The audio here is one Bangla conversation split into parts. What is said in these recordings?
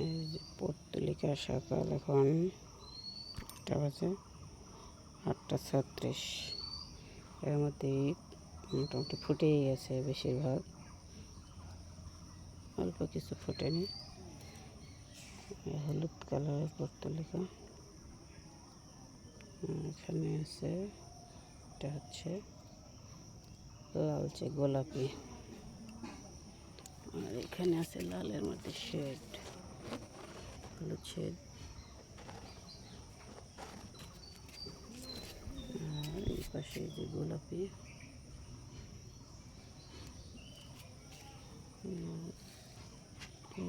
এই যে পর্তুলিকা সকাল এখন 8টা বাজে, 8টা 36। এর মধ্যে মোটামুটি ফুটেই গেছে বেশিরভাগ, অল্প কিছু ফোটেনি। হলুদ কালারের পর্তুলিকা এখানে আছে। এটা হচ্ছে লালচে গোলাপি, আর এখানে আছে লালের মধ্যে শেড, হলুদ শেড। আর এই পাশে যে গোলাপি,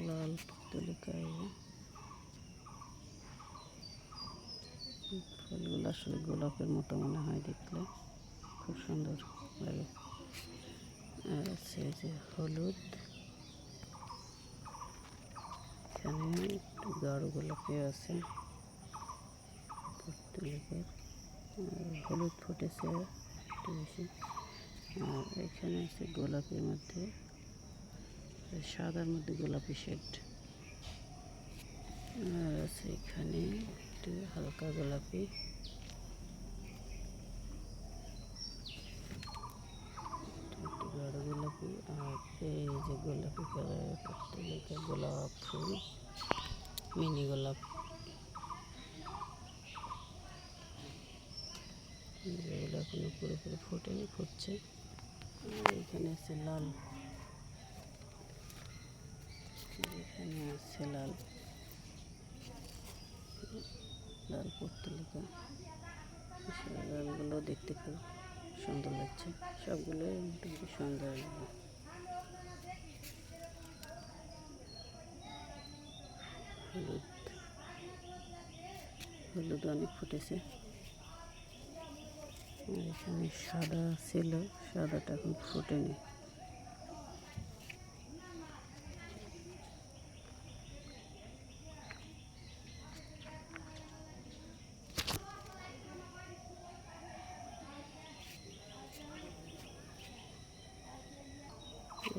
লাল পর্তুলিকা। ফুলগুলো আসলে গোলাপের মতো মনে হয় দেখলে, খুব সুন্দর লাগে। আর আছে যে হলুদ, এখানে একটু গাঢ় গোলাপি আছে পর্তুলিকার, হলুদ ফুটেছে একটু বেশি। আর এখানে আছে গোলাপির মধ্যে, সাদার মধ্যে গোলাপি শেড। আর আছে এখানে একটু হালকা গোলাপি, একটু গাঢ় গোলাপি। আর এই যে গোলাপি কালারের পর্তুলিকা, গোলাপ ফুল, মিনি গোলাপ, যেগুলো এখনো পুরোপুরি ফোটেনি, ফুটছে। আর এখানে আছে লাল, এখানে আছে লাল লাল পর্তুলিকা। লালগুলো দেখতে খুব সুন্দর লাগছে, সবগুলো মোটামুটি সুন্দর। হলুদ হলুদ অনেক ফুটেছে। আর এখানে সাদা ছিল, সাদাটা এখন ফোটেনি।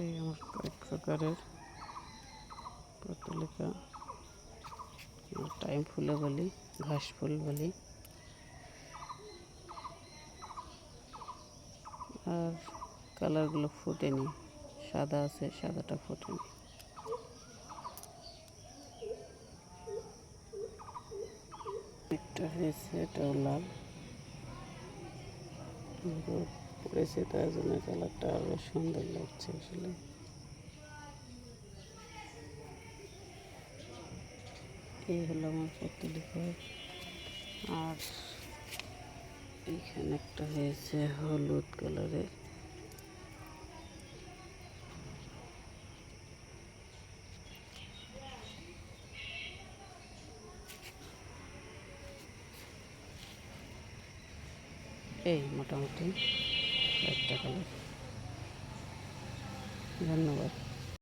এই আমার কয়েক প্রকারের পর্তুলিকা, টাইম ফুলও বলি, ঘাস ফুল বলি। আর কালারগুলো ফোটেনি, সাদা আছে, সাদাটা ফোটেনি। একটা হয়েছে, এটাও লাল, রোদ পড়েছে তার জন্য কালারটা আরো সুন্দর লাগছে আসলে। এই হলো আমার পর্তুলিকা। আর এখানে একটা হয়েছে হলুদ কালারের, এই মোটামুটি একটা কালার। ধন্যবাদ।